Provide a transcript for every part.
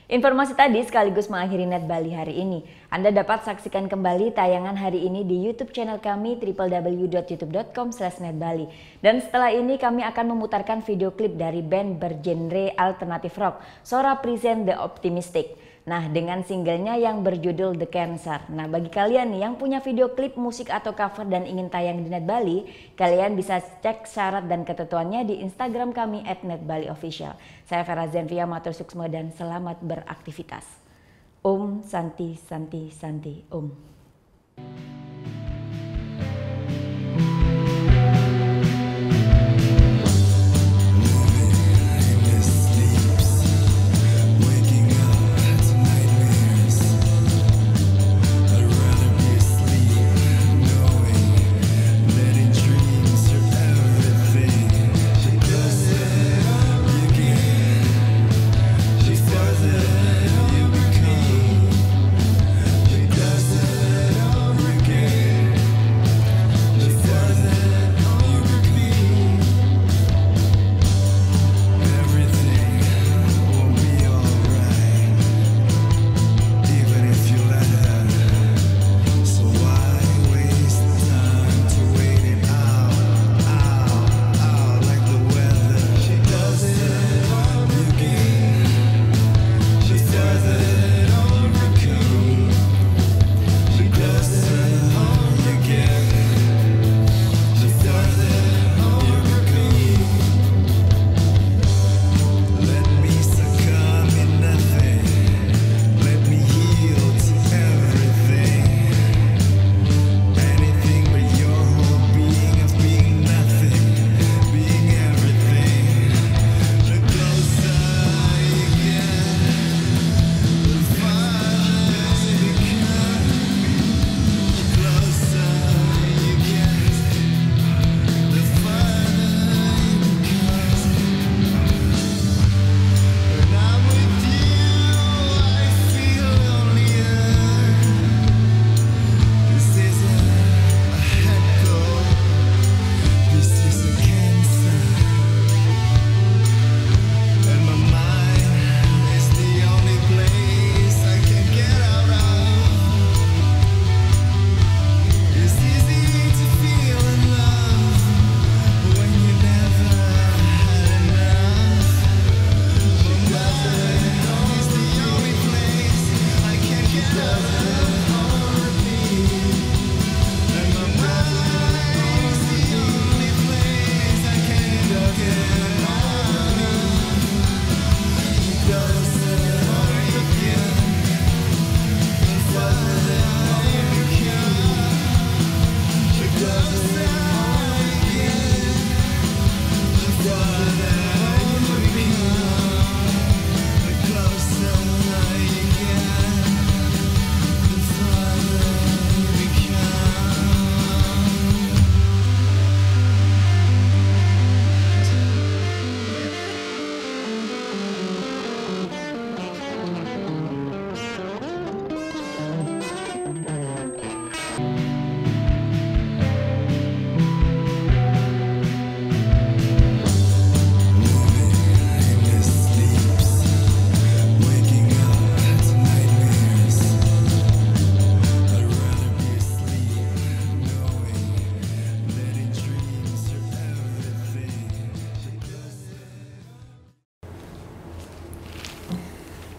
Informasi tadi sekaligus mengakhiri Net Bali hari ini. Anda dapat saksikan kembali tayangan hari ini di YouTube channel kami www.youtube.com/netbali. Dan setelah ini kami akan memutarkan video klip dari band bergenre alternatif rock, Sora Present The Optimistic. Nah, dengan singlenya yang berjudul The Cancer. Nah, bagi kalian nih yang punya video klip musik atau cover dan ingin tayang di Net Bali, kalian bisa cek syarat dan ketentuannya di Instagram kami @netbaliofficial. Saya Vera Zenvia matur suksma dan selamat beraktivitas. Om Santi Santi Santi Om.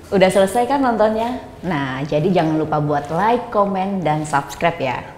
Udah selesai kan nontonnya? Nah, jadi jangan lupa buat like, komen, dan subscribe ya.